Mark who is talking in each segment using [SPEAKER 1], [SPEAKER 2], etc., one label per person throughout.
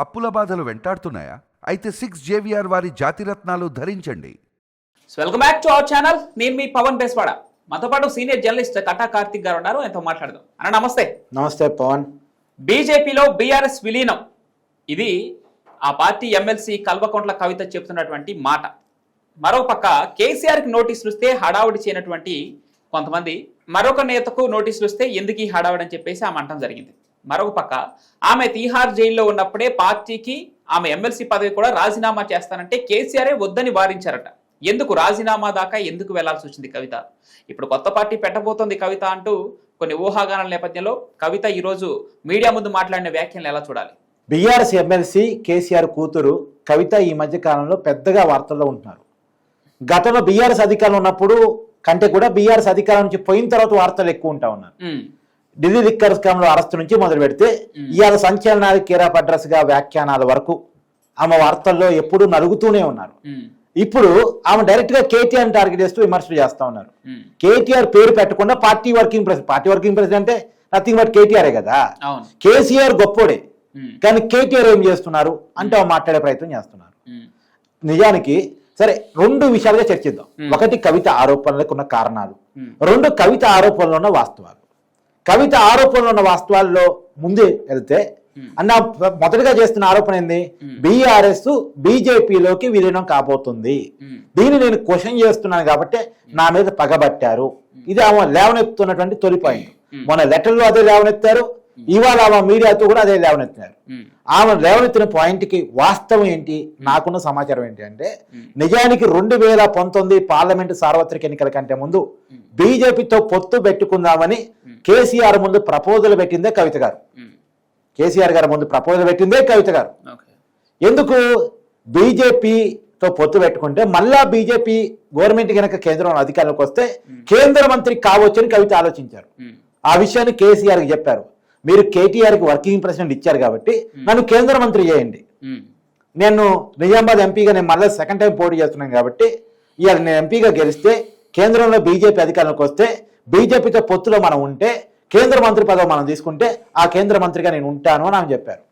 [SPEAKER 1] అప్పుల బాధలు వెంటాడుతున్నాయా? అయితే 6JVR వారి జాతిరత్నాలు ధరించండి.
[SPEAKER 2] Welcome back to our channel. నేను మీ పవన్ బేస్వాడ. మనతో పాటు సీనియర్ జర్నలిస్ట్ కటా కార్తిక్ గారు ఉన్నారు. ఆయనతో మాట్లాడదాం. అన్న నమస్తే.
[SPEAKER 3] నమస్తే పవన్.
[SPEAKER 2] బీజేపీలో బీఆర్ఎస్ విలీనం, ఇది ఆ పార్టీ ఎమ్మెల్సీ కల్వకుంట్ల కవిత చెప్తున్నటువంటి మాట. మరో పక్క కేసీఆర్కి నోటీసులు వస్తే హడావుడి చేయనటువంటి కొంతమంది మరొక నేతకు నోటీసులు వస్తే ఎందుకు ఈ హడావుడి అని చెప్పేసి ఆమె అంటం జరిగింది. మరొక పక్క ఆమె తీహార్ జైల్లో ఉన్నప్పుడే పార్టీకి ఆమె ఎమ్మెల్సీ పదవి కూడా రాజీనామా చేస్తానంటే కేసీఆరే వద్దని వారించారట. ఎందుకు రాజీనామా దాకా ఎందుకు వెళ్లాల్సి వచ్చింది కవిత? ఇప్పుడు కొత్త పార్టీ పెట్టబోతోంది కవిత అంటూ కొన్ని ఊహాగానాల నేపథ్యంలో కవిత ఈరోజు మీడియా ముందు మాట్లాడిన వ్యాఖ్యలను ఎలా చూడాలి?
[SPEAKER 3] బీఆర్ఎస్ ఎమ్మెల్సీ కేసీఆర్ కూతురు కవిత ఈ మధ్య కాలంలో పెద్దగా వార్తల్లో ఉంటున్నారు. గతంలో బీఆర్ఎస్ అధికారంలో ఉన్నప్పుడు కంటే కూడా బీఆర్ఎస్ అధికారం నుంచి పోయిన తర్వాత వార్తలు ఎక్కువ ఉంటా ఉన్నారు. ఢిల్లీ లిక్కర్ స్కామ్ లో అరెస్టు నుంచి మొదలు పెడితే ఇవాళ సంచలనాలు కీరాప్ అడ్రస్ గా వ్యాఖ్యానాల వరకు ఆమె వార్తల్లో ఎప్పుడు నలుగుతూనే ఉన్నారు. ఇప్పుడు ఆమె డైరెక్ట్ గా కేటీఆర్ టార్గెట్ చేస్తూ విమర్శలు చేస్తా ఉన్నారు. కేటీఆర్ పేరు పెట్టకుండా పార్టీ వర్కింగ్ ప్రెసిడెంట్ అంటే నథింగ్ బట్ కేటీఆరే కదా. కేసీఆర్ గొప్పోడే, కానీ కేటీఆర్ ఏం చేస్తున్నారు అంటే మాట్లాడే ప్రయత్నం చేస్తున్నారు. నిజానికి సరే, రెండు విషయాలుగా చర్చిద్దాం. ఒకటి కవిత ఆరోపణలకు ఉన్న కారణాలు, రెండు కవిత ఆరోపణలో ఉన్న వాస్తవాలు. కవిత ఆరోపణలో ఉన్న వాస్తవాల్లో ముందే వెళ్తే అన్న మొదటిగా చేస్తున్న ఆరోపణ ఏంది? బీఆర్ఎస్ బీజేపీలోకి విలీనం కాబోతుంది. దీన్ని నేను క్వశ్చన్ చేస్తున్నాను కాబట్టి నా మీద పగబట్టారు. ఇది ఆమె లేవనెత్తుతున్నటువంటి తొలి పాయింట్. మొన్న లెటర్లో అదే లేవనెత్తారు, ఇవాళ ఆమె మీడియాతో కూడా అదే లేవనెత్తారు. ఆమె లేవనెత్తిన పాయింట్ కి వాస్తవం ఏంటి, నాకున్న సమాచారం ఏంటి అంటే, నిజానికి 2019 పార్లమెంటు సార్వత్రిక ఎన్నికల కంటే ముందు బీజేపీతో పొత్తు పెట్టుకుందామని కేసీఆర్ ముందు ప్రపోజల్ పెట్టిందే కవిత గారు. కేసీఆర్ గారి ముందు ప్రపోజల్ పెట్టిందే కవిత గారు. ఎందుకు? బీజేపీతో పొత్తు పెట్టుకుంటే మళ్ళా బీజేపీ గవర్నమెంట్ కనుక కేంద్రంలో అధికారంలోకి వస్తే కేంద్ర మంత్రి కావచ్చని కవిత ఆలోచించారు. ఆ విషయాన్ని కేసీఆర్కి చెప్పారు. మీరు కేటీఆర్కి వర్కింగ్ ప్రెసిడెంట్ ఇచ్చారు కాబట్టి నన్ను కేంద్ర మంత్రి చేయండి. నేను నిజామాబాద్ ఎంపీగా నేను మళ్ళీ సెకండ్ టైం పోటీ చేస్తున్నాను కాబట్టి ఇవాళ నేను ఎంపీగా గెలిస్తే కేంద్రంలో బీజేపీ అధికారంలోకి వస్తే బీజేపీతో పొత్తులో మనం ఉంటే కేంద్ర మంత్రి పదవి మనం తీసుకుంటే ఆ కేంద్ర మంత్రిగా నేను ఉంటాను అని ఆమె చెప్పారు.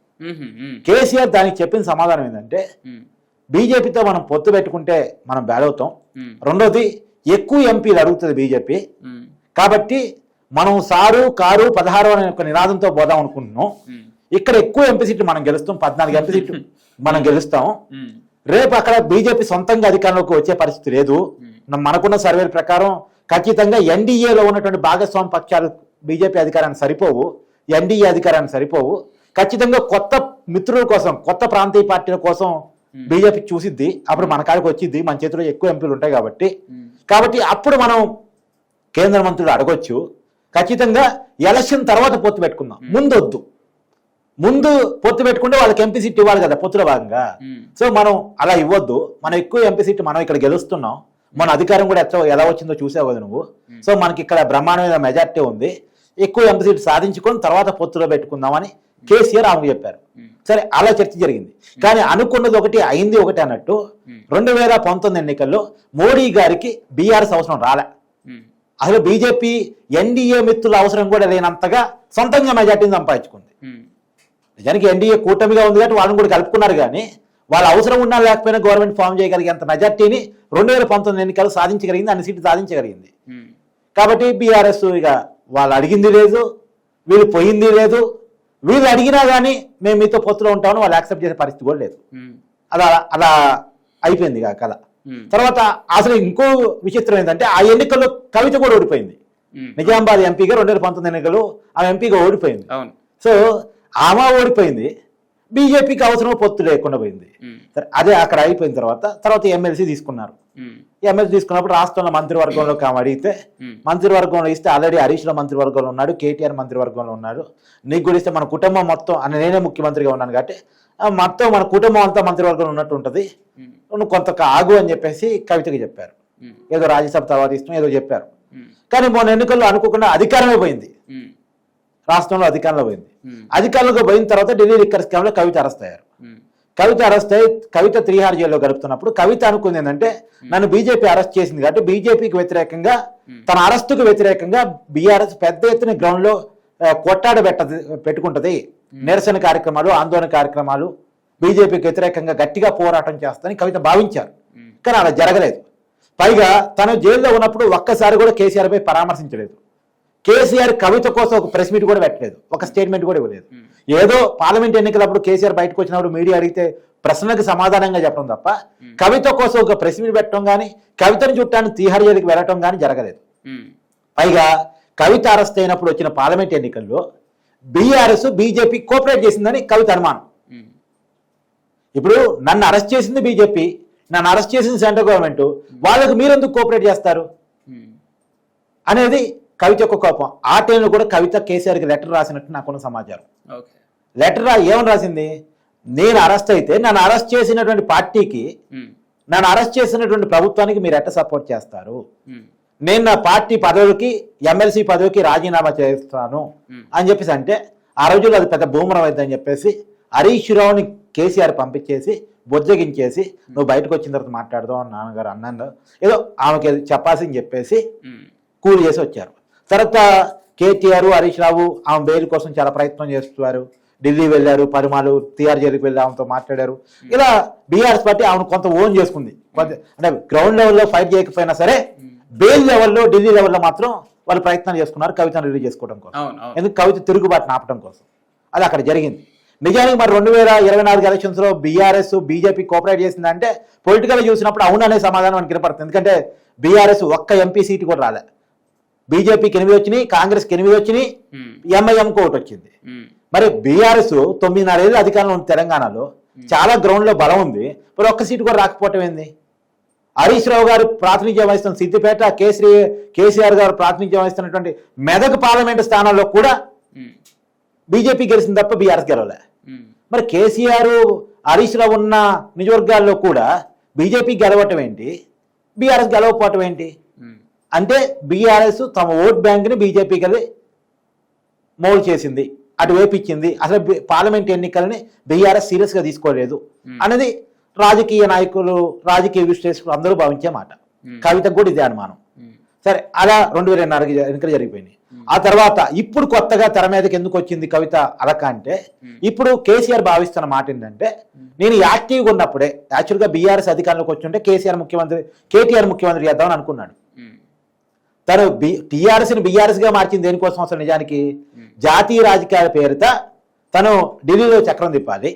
[SPEAKER 3] కేసీఆర్ దానికి చెప్పిన సమాధానం ఏంటంటే, బీజేపీతో మనం పొత్తు పెట్టుకుంటే మనం బ్యాడ్ అవుతాం, రెండోది ఎక్కువ ఎంపీలు అడుగుతుంది బీజేపీ, కాబట్టి మనం సారు కారు 16 అనే ఒక నినాదంతో పోదాం అనుకుంటున్నాం. ఇక్కడ ఎక్కువ ఎంపీ సీట్లు మనం గెలుస్తాం, 14 ఎంపీ సీట్లు మనం గెలుస్తాం. రేపు అక్కడ బీజేపీ సొంతంగా అధికారంలోకి వచ్చే పరిస్థితి లేదు. మనకున్న సర్వేల ప్రకారం ఖచ్చితంగా ఎన్డీఏలో ఉన్నటువంటి భాగస్వామి పక్షాలు బీజేపీ అధికారానికి సరిపోవు, ఎన్డీఏ అధికారానికి సరిపోవు. ఖచ్చితంగా కొత్త మిత్రుల కోసం, కొత్త ప్రాంతీయ పార్టీల కోసం బీజేపీ చూసిద్ది. అప్పుడు మన కాడికి వచ్చిద్ది, మన చేతిలో ఎక్కువ ఎంపీలు ఉంటాయి కాబట్టి అప్పుడు మనం కేంద్ర మంత్రులు అడగొచ్చు. ఖచ్చితంగా ఎలక్షన్ తర్వాత పొత్తు పెట్టుకుందాం, ముందు పొత్తు పెట్టుకుంటే వాళ్ళకి ఎంపీ సీట్ ఇవ్వాలి కదా పొత్తులో భాగంగా. సో మనం అలా ఇవ్వద్దు, మనం ఎక్కువ ఎంపీ సీట్ మనం ఇక్కడ గెలుస్తున్నాం, మన అధికారం కూడా ఎలా వచ్చిందో చూసావు కదా నువ్వు. సో మనకి ఇక్కడ బ్రహ్మాండమైన మెజార్టీ ఉంది, ఎక్కువ ఎంపీ సీట్ సాధించుకొని తర్వాత పొత్తులో పెట్టుకుందామని కేసీఆర్ ఆమెకు చెప్పారు. సరే, అలా చర్చ జరిగింది. కానీ అనుకున్నది ఒకటి అయింది ఒకటి అన్నట్టు 2019 ఎన్నికల్లో మోడీ గారికి బీఆర్ఎస్ అవసరం రాలే. అసలు బీజేపీ ఎన్డీఏ మిత్రుల అవసరం కూడా లేనంతగా సొంతంగా మెజార్టీని సంపాదించుకుంది. నిజానికి ఎన్డీఏ కూటమిగా ఉంది కాబట్టి వాళ్ళని కూడా కలుపుకున్నారు, కానీ వాళ్ళ అవసరం ఉన్నా లేకపోయినా గవర్నమెంట్ ఫామ్ చేయగలిగేంత మెజార్టీని 2019 ఎన్నికలు సాధించగలిగింది, అన్ని సీట్లు సాధించగలిగింది. కాబట్టి బీఆర్ఎస్ ఇక వాళ్ళు అడిగింది లేదు, వీళ్ళు పోయింది లేదు, వీళ్ళు అడిగినా కానీ మేము మీతో పొత్తులో ఉంటామని వాళ్ళు యాక్సెప్ట్ చేసే పరిస్థితి కూడా లేదు. అలా అయిపోయింది కథ. తర్వాత అసలు ఇంకో విచిత్రం ఏంటంటే, ఆ ఎన్నికల్లో కవిత కూడా ఓడిపోయింది. నిజామాబాద్ ఎంపీగా 2019 ఎన్నికలు ఆమె ఎంపీగా ఓడిపోయింది. సో ఆమె ఓడిపోయింది, బీజేపీకి అవసరం పొత్తు లేకుండా పోయింది. సరే, అదే అక్కడ అయిపోయిన తర్వాత ఎమ్మెల్సీ తీసుకున్నారు. ఎమ్మెల్సీ తీసుకున్నప్పుడు రాష్ట్రంలో మంత్రివర్గంలోకి ఆమె అడిగితే మంత్రివర్గంలో ఇస్తే ఆల్రెడీ హరీష్ రావు మంత్రివర్గంలో ఉన్నాడు, కేటీఆర్ మంత్రివర్గంలో ఉన్నాడు, నీకు కూడా ఇస్తే మన కుటుంబం మొత్తం నేనే ముఖ్యమంత్రిగా ఉన్నాను కాబట్టి మొత్తం మన కుటుంబం అంతా మంత్రివర్గంలో ఉన్నట్టు ఉంటుంది, నువ్వు కొంత ఆగు అని చెప్పేసి కవితకి చెప్పారు. ఏదో రాజ్యసభ తర్వాత ఇష్టం ఏదో చెప్పారు. కానీ మొన్న ఎన్నికల్లో అనుకోకుండా అధికారమే పోయింది, రాష్ట్రంలో అధికారంలో పోయింది. అధికారంలోకి పోయిన తర్వాత ఢిల్లీ లిక్కర్ స్కామ్ లో కవిత అరెస్ట్ అయ్యారు. కవిత తిహార్ జైల్లో గడుపుతున్నప్పుడు కవిత అనుకుంది ఏంటంటే, నన్ను బీజేపీ అరెస్ట్ చేసింది కాబట్టి బీజేపీకి వ్యతిరేకంగా, తన అరెస్టుకు వ్యతిరేకంగా బీఆర్ఎస్ పెద్ద ఎత్తున గ్రౌండ్ లో కొట్టాడ పెట్టుకుంటది, నిరసన కార్యక్రమాలు, ఆందోళన కార్యక్రమాలు బీజేపీకి వ్యతిరేకంగా గట్టిగా పోరాటం చేస్తానని కవిత భావించారు. కానీ అలా జరగలేదు. పైగా తను జైల్లో ఉన్నప్పుడు ఒక్కసారి కూడా కేసీఆర్ పై పరామర్శించలేదు. కేసీఆర్ కవిత కోసం ఒక ప్రెస్ మీట్ కూడా పెట్టలేదు, ఒక స్టేట్మెంట్ కూడా ఇవ్వలేదు. ఏదో పార్లమెంట్ ఎన్నికలప్పుడు కేసీఆర్ బయటకు వచ్చినప్పుడు మీడియా అడిగితే ప్రశ్నలకు సమాధానంగా చెప్పడం తప్ప కవిత కోసం ఒక ప్రెస్ మీట్ పెట్టడం కానీ కవితను చుట్టాన్ని తీహార్ జైలుకి వెళ్ళటం కానీ జరగలేదు. పైగా కవిత అరెస్ట్ అయినప్పుడు వచ్చిన పార్లమెంట్ ఎన్నికల్లో బీఆర్ఎస్ బీజేపీ కోఆపరేట్ చేసిందని కవిత అనుమానం. ఇప్పుడు నన్ను అరెస్ట్ చేసింది బీజేపీ, నన్ను అరెస్ట్ చేసింది సెంట్రల్ గవర్నమెంట్, వాళ్ళకు మీరెందుకు కోఆపరేట్ చేస్తారు అనేది కవిత యొక్క కోపం. ఆ టైంలో కూడా కవిత కేసీఆర్కి లెటర్ రాసినట్టు నాకున్న సమాచారం. లెటర్ ఏమని రాసింది, నేను అరెస్ట్ అయితే నన్ను అరెస్ట్ చేసినటువంటి పార్టీకి, నన్ను అరెస్ట్ చేసినటువంటి ప్రభుత్వానికి మీరు ఎట్ట సపోర్ట్ చేస్తారు, నేను నా పార్టీ పదవికి ఎమ్మెల్సీ పదవికి రాజీనామా చేస్తాను అని చెప్పేసి అంటే ఆ రోజుల్లో అది పెద్ద బూమరం అవుతుందని చెప్పేసి హరీష్ రావుని కేసీఆర్ పంపించేసి బొజ్జగించేసి నువ్వు బయటకు వచ్చిన తర్వాత మాట్లాడదాం అని నాన్నగారు అన్నాను, ఏదో ఆమెకి చెప్పాల్సింది చెప్పేసి కూల్ చేసి వచ్చారు. తర్వాత కేటీఆర్ హరీష్ రావు ఆమె బెయిల్ కోసం చాలా ప్రయత్నం చేస్తున్నారు. ఢిల్లీ వెళ్ళారు, పరిమాలు తీఆర్ జైలుకి వెళ్ళి ఆమెతో మాట్లాడారు. ఇలా బీఆర్ఎస్ పార్టీ ఆమెను కొంత ఓన్ చేసుకుంది. అంటే గ్రౌండ్ లెవెల్లో ఫైట్ చేయకపోయినా సరే బెయిల్ లెవెల్లో ఢిల్లీ లెవెల్లో మాత్రం వాళ్ళు ప్రయత్నాలు చేసుకున్నారు కవితను రిలీజ్ చేసుకోవడం కోసం. ఎందుకు కవిత తిరుగుబాటును ఆపడం కోసం. అది అక్కడ జరిగింది. నిజానికి మరి 2024 ఎలక్షన్స్ లో బీఆర్ఎస్ బీజేపీ కోఆపరేట్ చేసిందంటే పొలిటికల్ చూసినప్పుడు అవుననే సమాధానం మనకి వినపడుతుంది. ఎందుకంటే బీఆర్ఎస్ ఒక్క ఎంపీ సీటు కూడా రాలే, బీజేపీకి 8 వచ్చినాయి, కాంగ్రెస్కి 8 వచ్చినాయి, ఎంఐఎంకి 1 వచ్చింది. మరి బీఆర్ఎస్ 9.5 ఏళ్ళు అధికారంలో ఉంది తెలంగాణలో, చాలా గ్రౌండ్ లో బలం ఉంది, మరి ఒక్క సీటు కూడా రాకపోవటం ఏంది? హరీష్ రావు గారు ప్రాతినిధ్యం వహిస్తున్న సిద్దిపేట, కేసీఆర్ గారు ప్రాతినిధ్యం వహిస్తున్నటువంటి మెదక్ పార్లమెంటు స్థానాల్లో కూడా బీజేపీ గెలిచింది తప్ప బీఆర్ఎస్ గెలవలే. మరి కేసీఆర్ హరీష్ రావు ఉన్న నియోజకవర్గాల్లో కూడా బీజేపీ గెలవటం ఏంటి, బీఆర్ఎస్ గెలవకపోవటం ఏంటి? అంటే బీఆర్ఎస్ తమ ఓట్ బ్యాంక్ని బీజేపీకి వెళ్ళి మౌల్డ్ చేసింది, అటువైపు ఇచ్చింది. అసలు పార్లమెంట్ ఎన్నికలని బీఆర్ఎస్ సీరియస్గా తీసుకోలేదు అనేది రాజకీయ నాయకులు, రాజకీయ విశ్లేషకులు అందరూ భావించే మాట. కవితకు కూడా ఇదే అనుమానం. సరే, అలా 2024 ఎన్నికలు జరిగిపోయినాయి. ఆ తర్వాత ఇప్పుడు కొత్తగా తెర మీదకి ఎందుకు వచ్చింది కవిత అలక అంటే, ఇప్పుడు కేసీఆర్ భావిస్తున్న మాట ఏంటంటే, నేను యాక్టివ్గా ఉన్నప్పుడే యాక్చువల్గా బీఆర్ఎస్ అధికారంలోకి వచ్చి కేటీఆర్ ముఖ్యమంత్రి చేద్దామని అనుకున్నాడు. తను టీఆర్ఎస్ని బీఆర్ఎస్గా మార్చింది దేనికోసం? అసలు నిజానికి జాతీయ రాజకీయాల పేరుతో తను ఢిల్లీలో చక్రం తిప్పాలి,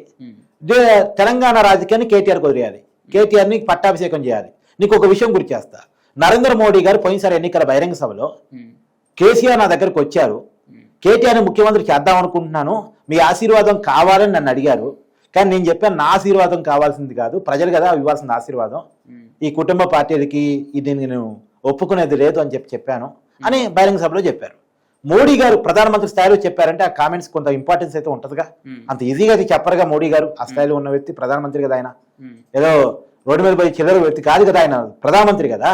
[SPEAKER 3] తెలంగాణ రాజకీయాన్ని కేటీఆర్కి వదిలేయాలి, కేటీఆర్ని పట్టాభిషేకం చేయాలి. నీకు ఒక విషయం గుర్తు చేస్తా, నరేంద్ర మోడీ గారు పోయినసారి ఎన్నికల బహిరంగ సభలో కేసీఆర్ నా దగ్గరకు వచ్చారు, కేటీఆర్ని ముఖ్యమంత్రి చేద్దాం అనుకుంటున్నాను, మీ ఆశీర్వాదం కావాలని నన్ను అడిగారు. కానీ నేను చెప్పాను, నా ఆశీర్వాదం కావాల్సింది కాదు, ప్రజలు కదా ఇవ్వాల్సింది ఆశీర్వాదం, ఈ కుటుంబ పార్టీలకి ఇది నేను ఒప్పుకునేది లేదు అని చెప్పాను అని బహిరంగ సభలో చెప్పారు. మోడీ గారు ప్రధానమంత్రి స్థాయిలో చెప్పారంటే ఆ కామెంట్స్ కొంత ఇంపార్టెన్స్ అయితే ఉంటుందిగా. అంత ఈజీగా అది చెప్పరుగా మోడీ గారు. ఆ స్థాయిలో ఉన్న వ్యక్తి ప్రధానమంత్రి కదా, ఆయన ఏదో రోడ్డు మీద పోయి చిల్లర వ్యక్తి కాదు కదా, ఆయన ప్రధానమంత్రి కదా.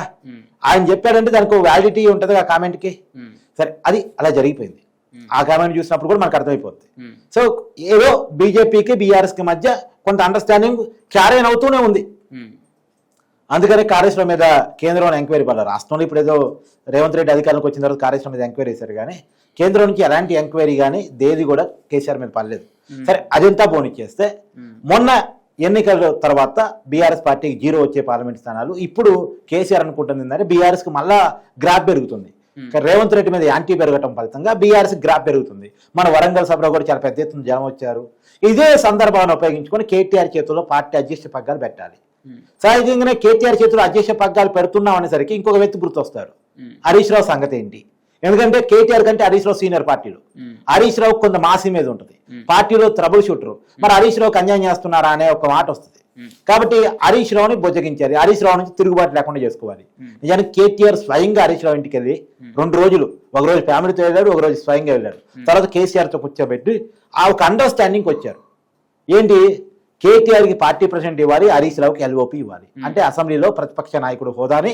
[SPEAKER 3] ఆయన చెప్పాడంటే దానికి ఒక వ్యాలిడిటీ ఉంటుంది ఆ కామెంట్కి. సరే, అది అలా జరిగిపోయింది. ఆ కామెంట్ చూసినప్పుడు కూడా మనకు అర్థమైపోతుంది. సో ఏదో బీజేపీకి బీఆర్ఎస్కి మధ్య కొంత అండర్స్టాండింగ్ క్యారీ అవుతూనే ఉంది. అందుకని కాళేశ్వరం మీద కేంద్రంలో ఎంక్వైరీ పడాలి. రాష్ట్రంలో ఇప్పుడు ఏదో రేవంత్ రెడ్డి అధికారంలోకి వచ్చిన తర్వాత కాళేశ్వరం మీద ఎంక్వైరీ చేశారు, కానీ కేంద్రం నుంచి ఎలాంటి ఎంక్వైరీ కానీ దేది కూడా కేసీఆర్ మీద పడలేదు. సరే, అదంతా పోనిచ్చేస్తే మొన్న ఎన్నికల తర్వాత బీఆర్ఎస్ పార్టీకి 0 వచ్చే పార్లమెంట్ స్థానాలు. ఇప్పుడు కేసీఆర్ అనుకుంటుంది ఏంటంటే బీఆర్ఎస్కి మళ్ళా గ్రాఫ్ పెరుగుతుంది. రేవంత్ రెడ్డి మీద యాంటీ పెరగటం ఫలితంగా బీఆర్ఎస్ గ్రాఫ్ పెరుగుతుంది. మన వరంగల్ సభలో కూడా చాలా పెద్ద ఎత్తున జనం వచ్చారు. ఇదే సందర్భాన్ని ఉపయోగించుకొని కేటీఆర్ చేతుల్లో పార్టీ అధ్యక్ష పగ్గాలు పెట్టాలి. సహజంగానే కేటీఆర్ చేతుల్లో అధ్యక్ష పగ్గాలు పెడుతున్నాం అనేసరికి ఇంకొక వ్యక్తి గుర్తొస్తారు, హరీష్ రావు సంగతి ఏంటి? ఎందుకంటే కేటీఆర్ కంటే హరీష్ రావు సీనియర్ పార్టీలో, హరీష్ రావు కొంత మాసి మీద ఉంటుంది, పార్టీలో ట్రబుల్ షూటరు. మరి హరీష్ రావుకి అన్యాయం చేస్తున్నారా అనే ఒక మాట వస్తుంది. కాబట్టి హరీష్ రావుని బొజ్జగించాలి, హరీష్ రావు నుంచి తిరుగుబాటు లేకుండా చేసుకోవాలి. నిజానికి కేటీఆర్ స్వయంగా హరీష్ రావు ఇంటికి వెళ్ళి 2 రోజులు, ఒక రోజు ఫ్యామిలీతో వెళ్ళాడు, ఒక రోజు స్వయంగా వెళ్ళాడు. తర్వాత కేసీఆర్తో కూర్చోబెట్టి ఆ ఒక అండర్స్టాండింగ్కి వచ్చారు. ఏంటి, కేటీఆర్కి పార్టీ ప్రెసిడెంట్ ఇవ్వాలి, హరీష్ రావుకి ఎల్ఓపి ఇవ్వాలి. అంటే అసెంబ్లీలో ప్రతిపక్ష నాయకుడు హోదాని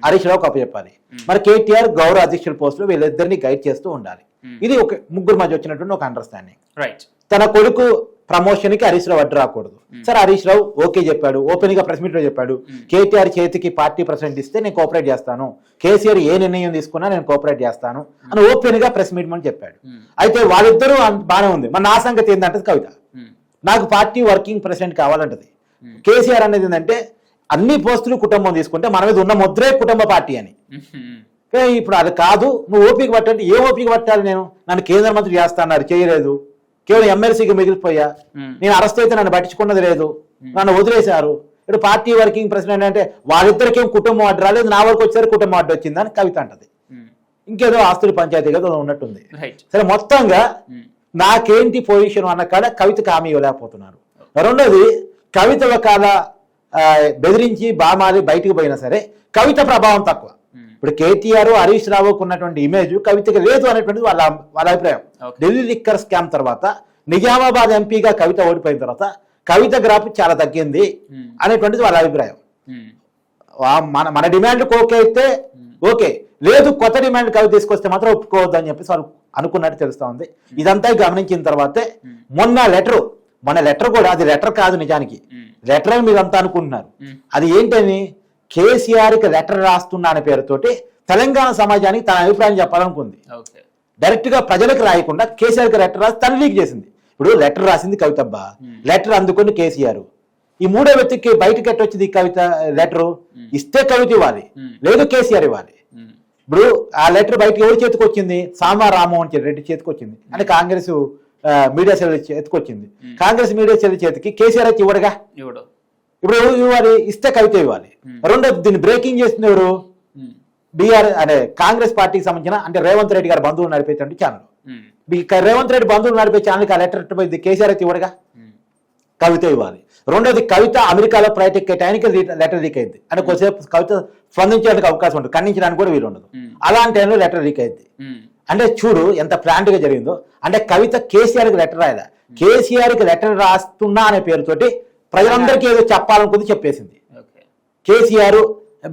[SPEAKER 3] హరీష్ రావుకి అప్పచెప్పాలి. మరి కేటీఆర్ గౌరవ అధ్యక్షుల పోస్టులో వీళ్ళిద్దరిని గైడ్ చేస్తూ ఉండాలి. ఇది ఒక ముగ్గురు మధ్య వచ్చినటువంటి ఒక అండర్స్టాండింగ్. తన కొడుకు ప్రమోషన్ కి హరీష్ రావు అడ్డు రాకూడదు. సరే, హరీష్ రావు ఓకే చెప్పాడు, ఓపెన్ గా ప్రెస్ మీట్ లో చెప్పాడు, కేటీఆర్ చేతికి పార్టీ ప్రెసిడెంట్ ఇస్తే నేను కోఆపరేట్ చేస్తాను, కేసీఆర్ ఏ నిర్ణయం తీసుకున్నా నేను కోఆపరేట్ చేస్తాను అని ఓపెన్ గా ప్రెస్ మీట్ అని చెప్పాడు. అయితే వాళ్ళిద్దరూ బాగానే ఉంది. మరి నా సంగతి ఏంటంటే కవిత, నాకు పార్టీ వర్కింగ్ ప్రెసిడెంట్ కావాలంటది. కేసీఆర్ అనేది ఏంటంటే అన్ని పోస్టులు కుటుంబం తీసుకుంటే మన మీద ఉన్న ముద్రే కుటుంబ పార్టీ అని. ఇప్పుడు అది కాదు, నువ్వు ఓపిక పట్టండి. ఏ ఓపిక పట్టాలి? నన్ను కేంద్ర మంత్రి చేస్తా అన్నారు, చేయలేదు. కేవలం ఎమ్మెల్సీకి మిగిలిపోయా. నేను అరెస్ట్ అయితే నన్ను పట్టించుకున్నది లేదు, నన్ను వదిలేశారు. ఇప్పుడు పార్టీ వర్కింగ్ ప్రెసిడెంట్ అంటే వాళ్ళిద్దరికేం కుటుంబం అడ్డు రాలేదు, నా వరకు వచ్చారు కుటుంబం అడ్డు వచ్చిందని కవిత అంటది. ఇంకేదో ఆస్తుల పంచాయతీ కదా ఉన్నట్టుంది. సరే, మొత్తంగా నాకేంటి పొజిషన్ అన్న కాడ కవితకు హామీ ఇవ్వలేకపోతున్నారు. రెండోది, కవిత ఒకవేళ బెదిరించి బామాలి బయటకు పోయినా సరే కవిత ప్రభావం తక్కువ. ఇప్పుడు కేటీఆర్ హరీష్ రావుకు ఉన్నటువంటి ఇమేజ్ కవితకి లేదు అనేటువంటిది వాళ్ళ అభిప్రాయం. ఢిల్లీ లిక్కర్ స్కామ్ తర్వాత నిజామాబాద్ ఎంపీగా కవిత ఓడిపోయిన తర్వాత కవిత గ్రాఫ్ చాలా తగ్గింది అనేటువంటిది వాళ్ళ అభిప్రాయం. మన డిమాండ్ ఓకే అయితే ఓకే, లేదు కొత్త డిమాండ్ కవిత తీసుకొస్తే మాత్రం ఒప్పుకోవద్దు అని చెప్పేసి వాళ్ళు అనుకున్నట్టు తెలుస్తా ఉంది. ఇదంతా గమనించిన తర్వాతే మొన్న లెటర్ కూడా అది లెటర్ కాదు, నిజానికి లెటర్ అని మీరు అంతా అనుకుంటున్నారు. అది ఏంటని, కేసీఆర్కి లెటర్ రాస్తున్నా అనే పేరుతోటి తెలంగాణ సమాజానికి తన అభిప్రాయం చెప్పాలనుకుంది. డైరెక్ట్ గా ప్రజలకు రాయకుండా కేసీఆర్కి లెటర్ రాసి తను లీక్ చేసింది. ఇప్పుడు లెటర్ రాసింది కవితబ్బా, లెటర్ అందుకుని కేసీఆర్. ఈ మూడో వ్యక్తికి బయటకి ఎట్టొచ్చింది కవిత లెటరు? ఇస్తే కవిత ఇవ్వాలి, లేదు కేసీఆర్ ఇవ్వాలి. ఇప్పుడు ఆ లెటర్ బయటకి ఎవరి చేతికి వచ్చింది? సామా రామ్మోహన్ రెడ్డి చేతికి వచ్చింది. అంటే కాంగ్రెస్ మీడియా సెల్ చేతికి వచ్చింది. కాంగ్రెస్ మీడియా సెల్ చేతికి కేసీఆర్ వచ్చి ఇవ్వడుగా. ఇప్పుడు ఎవరు ఇవ్వాలి? ఇస్తే కవిత ఇవ్వాలి. రెండోది, దీన్ని బ్రేకింగ్ చేస్తుంది ఎవరు? బీఆర్ అనే కాంగ్రెస్ పార్టీకి సంబంధించిన అంటే రేవంత్ రెడ్డి గారు బంధువులు నడిపేటువంటి ఛానల్. రేవంత్ రెడ్డి బంధువులు నడిపే ఛానల్కి ఆ లెటర్ పోయింది, కేసీఆర్ అయితే ఇవ్వడుగా, కవిత ఇవ్వాలి. రెండోది, కవిత అమెరికాలో ఫ్లైట్ ఎక్కే టైంకి లెటర్ లీక్ అయింది. అంటే కొద్దిసేపు కవిత స్పందించడానికి అవకాశం ఉంటుంది, ఖండించడానికి కూడా వీలు ఉండదు. అలాంటి టైంలో లెటర్ లీక్ అయింది. అంటే చూడు ఎంత ప్లాంట్ గా జరిగిందో. అంటే కవిత కేసీఆర్కి లెటర్ రాయదా, కేసీఆర్కి లెటర్ రాస్తున్నా అనే పేరుతోటి ప్రజలందరికీ ఏదో చెప్పాలనుకుంది, చెప్పేసింది. కేసీఆర్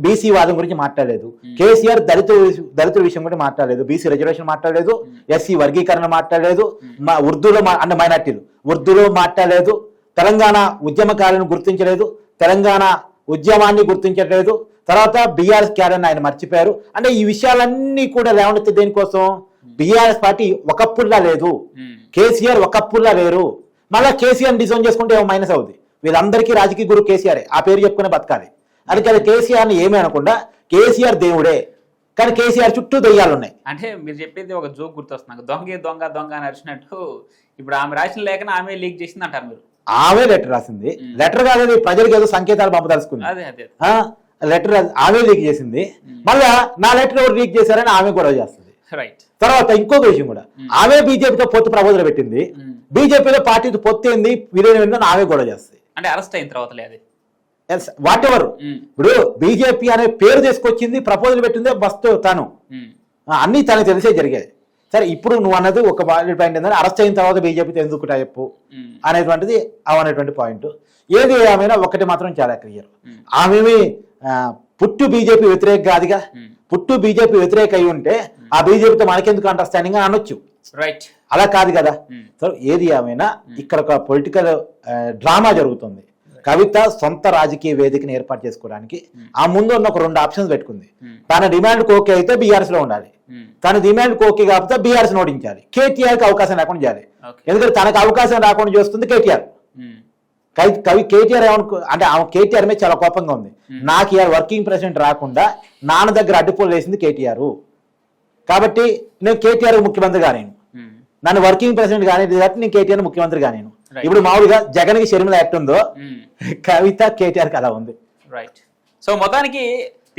[SPEAKER 3] బీసీ వాదం గురించి మాట్లాడలేదు, కేసీఆర్ దళితుల విషయం గురించి మాట్లాడలేదు, బీసీ రిజర్వేషన్ మాట్లాడలేదు, ఎస్సీ వర్గీకరణ మాట్లాడలేదు, ఉర్దూలో అంటే మైనార్టీలు ఉర్దూలో మాట్లాడలేదు, తెలంగాణ ఉద్యమకారులను గుర్తించలేదు, తెలంగాణ ఉద్యమాన్ని గుర్తించట్లేదు, తర్వాత బీఆర్ఎస్ క్యాడర్ని ఆయన మర్చిపోయారు. అంటే ఈ విషయాలన్నీ కూడా లేవనెత్తే దేనికోసం? బీఆర్ఎస్ పార్టీ ఒకప్పుడులా లేదు, కేసీఆర్ ఒకప్పుడులా లేరు. మళ్ళీ కేసీఆర్ డిజైన్ చేసుకుంటే ఏమో మైనస్ అవుతుంది. వీళ్ళందరికీ రాజకీయ గురువు కేసీఆర్, ఆ పేరు చెప్పుకునే బతకాలి. అందుకని కేసీఆర్ని ఏమీ అనకుండా కేసీఆర్ దేవుడే, కానీ కేసీఆర్ చుట్టూ దెయ్యాలు ఉన్నాయి.
[SPEAKER 2] అంటే మీరు చెప్పేది ఒక జోక్ గుర్తొస్తుంది, దొంగ దొంగ అని అరిచినట్టు. ఇప్పుడు ఆమె రాసిన లేఖన ఆమె లీక్ చేసింది అంటారు మీరు?
[SPEAKER 3] ఆమె లెటర్ రాసింది, లెటర్ కాదు ప్రజలకు ఏదో సంకేతాలు పంపదలుచుకుంది. లెటర్ ఆమె లీక్ చేసింది. మళ్ళా నా లెటర్ ఎవరు లీక్ చేశారని ఆమె గొడవ చేస్తుంది. తర్వాత ఇంకొక విషయం కూడా, ఆమె బీజేపీతో పొత్తు ప్రపోజల్ పెట్టింది, బీజేపీలో పార్టీతో పొత్తు ఏంది విలీనం ఆమె గొడవ చేస్తుంది.
[SPEAKER 2] అంటే అరెస్ట్ అయిన తర్వాత లేదు,
[SPEAKER 3] వాట్ ఎవర్. ఇప్పుడు బీజేపీ అనే పేరు తీసుకొచ్చింది, ప్రపోజల్ పెట్టిందే బస్తు తాను, అన్ని తనకు తెలిసే జరిగాయి. సరే, ఇప్పుడు నువ్వు అన్నది ఒక పాయింట్ ఏంటంటే అరెస్ట్ అయిన తర్వాత బీజేపీతో ఎందుకు చెప్పు అనేటువంటిది అవనేటువంటి పాయింట్. ఏది ఏమైనా ఒకటి మాత్రం చాలా క్లియర్, ఆమె పుట్టు బీజేపీ వ్యతిరేక కాదుగా. పుట్టు బీజేపీ వ్యతిరేక అయి ఉంటే ఆ బీజేపీతో మనకెందుకు అండర్స్టాండింగ్ అని అనొచ్చు,
[SPEAKER 2] రైట్?
[SPEAKER 3] అలా కాదు కదా. సో ఏది ఏమైనా ఇక్కడ ఒక పొలిటికల్ డ్రామా జరుగుతుంది. కవిత సొంత రాజకీయ వేదికను ఏర్పాటు చేసుకోవడానికి ఆ ముందు ఉన్న ఒక 2 ఆప్షన్స్ పెట్టుకుంది. తన డిమాండ్ ఓకే అయితే బీఆర్ఎస్ లో ఉండాలి, తన డిమాండ్ ఓకే కాకపోతే బీఆర్ఎస్ ఓడించాలి, కేటీఆర్కి అవకాశం రాకుండా చేయాలి. ఎందుకంటే తనకు అవకాశం రాకుండా చేస్తుంది కేటీఆర్. కేటీఆర్ అంటే ఆమె కేటీఆర్ మీద చాలా కోపంగా ఉంది. నాకు ఇవాళ వర్కింగ్ ప్రెసిడెంట్ రాకుండా నాన్న దగ్గర అడ్డుపోలు వేసింది కేటీఆర్, కాబట్టి నేను కేటీఆర్ ముఖ్యమంత్రి కానేను, నన్ను వర్కింగ్ ప్రెసిడెంట్ కానేది కాబట్టి నేను కేటీఆర్ ముఖ్యమంత్రి కానేను. ఇప్పుడు మామూలుగా జగన్ కి షర్మిల యాక్ట్ ఉందో, కవిత కేటీఆర్ కి అలా ఉంది.
[SPEAKER 2] రైట్. సో మొత్తానికి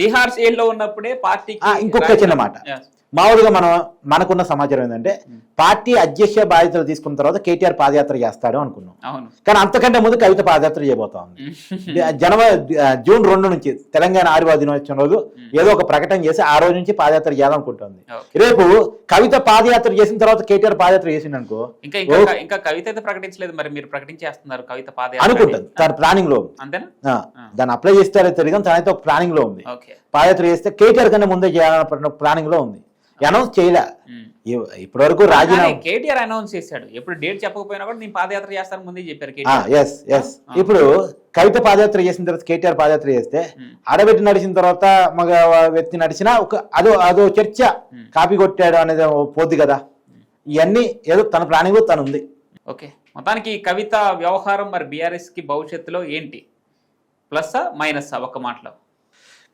[SPEAKER 2] తిహార్ జైల్లో ఉన్నప్పుడే పార్టీ
[SPEAKER 3] ఇంకొక చిన్న మాట, మామూలుగా మనకున్న సమాచారం ఏంటంటే పార్టీ అధ్యక్ష బాధ్యతలు తీసుకున్న తర్వాత కేటీఆర్ పాదయాత్ర చేస్తాడు అనుకున్నాం. కానీ అంతకంటే ముందు కవిత పాదయాత్ర చేయబోతా ఉంది. జూన్ 2 నుంచి తెలంగాణ ఆవిర్భావ దినోత్సవం రోజు ఏదో ఒక ప్రకటన చేసి ఆ రోజు నుంచి పాదయాత్ర చేయాలనుకుంటుంది. రేపు కవిత పాదయాత్ర చేసిన తర్వాత కేటీఆర్ పాదయాత్ర చేసింది అనుకో,
[SPEAKER 2] ఇంకా కవిత అయితే ప్రకటించలేదు, మరి మీరు ప్రకటించేస్తున్నారు కవిత పాదయాత్ర
[SPEAKER 3] అనుకుంటుంది. తన ప్లానింగ్ లో ఉంది, అంతేనా? దాన్ని అప్లై చేస్తారో తెలియదు, తనైతే ఒక ప్లానింగ్ లో ఉంది. పాదయాత్ర చేస్తే కేటీఆర్ కన్నా ముందే చేయాలన్న ప్లానింగ్ లో ఉంది. అనౌన్స్ చేయలే ఇప్పటి వరకు. రాజీనామా
[SPEAKER 2] కేటీఆర్ అనౌన్స్ చేశాడు, ఎప్పుడు డేట్ చెప్పకపోయినా కూడా నేను పాదయాత్ర చేస్తాను ముందే చెప్పారు.
[SPEAKER 3] ఇప్పుడు కవిత పాదయాత్ర చేసిన తర్వాత కేటీఆర్ పాదయాత్ర చేస్తే ఆడబెట్టి నడిచిన తర్వాత మగ వ్యక్తి నడిచినా అదో చర్చ, కాపీ కొట్టాడు అనేది పోద్ది కదా. ఇవన్నీ ఏదో తన ప్లానింగ్ తను ఉంది.
[SPEAKER 2] ఓకే. మొత్తానికి ఈ కవిత వ్యవహారం మరి బీఆర్ఎస్కి భవిష్యత్తులో ఏంటి, ప్లస్సా మైనస్సా ఒక్క మాటలో?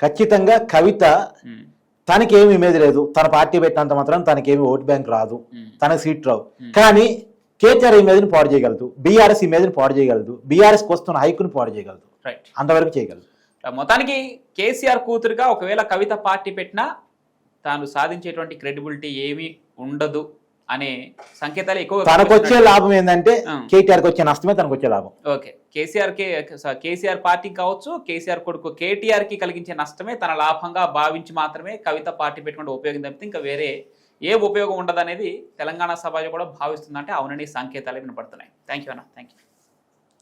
[SPEAKER 3] ఖచ్చితంగా కవిత
[SPEAKER 2] ఉమ్,
[SPEAKER 3] తనకి ఏమి ఇమేజ్ లేదు, తన పార్టీ పెట్టినంత మాత్రం తనకేమి ఓట్ బ్యాంక్ రాదు,
[SPEAKER 2] ఉమ్,
[SPEAKER 3] తనకు సీట్ రావు. కానీ కేటీఆర్ ఇమేజ్ని పాడు చేయగలదు, బీఆర్ఎస్ ఇమేజ్ని పాడు చేయగలదు, బీఆర్ఎస్కి వస్తున్న హైకుని పాడు చేయగలదు,
[SPEAKER 2] రైట్.
[SPEAKER 3] అంతవరకు చేయగలదు.
[SPEAKER 2] మొత్తానికి కేసీఆర్ కూతురుగా ఒకవేళ కవిత పార్టీ పెట్టినా తాను సాధించేటువంటి క్రెడిబిలిటీ ఏమీ ఉండదు అనే సంకేతాలు ఎక్కువ.
[SPEAKER 3] తనకు వచ్చే లాభం ఏంటంటే
[SPEAKER 2] ఆ.
[SPEAKER 3] కేటీఆర్కి వచ్చే నష్టమే తనకు వచ్చే లాభం.
[SPEAKER 2] ఓకే, కేసీఆర్ పార్టీకి కావచ్చు, కేసీఆర్ కొడుకు కేటీఆర్ కి కలిగించే నష్టమే తన లాభంగా భావించి మాత్రమే కవిత పార్టీ పెట్టుకుంటే ఉపయోగం తప్పితే ఇంకా వేరే ఏ ఉపయోగం ఉండదు అనేది తెలంగాణ సమాజం కూడా భావిస్తుందంటే అవునని సంకేతాలు వినపడుతున్నాయి. థ్యాంక్ యూ అన్న, థ్యాంక్ యూ.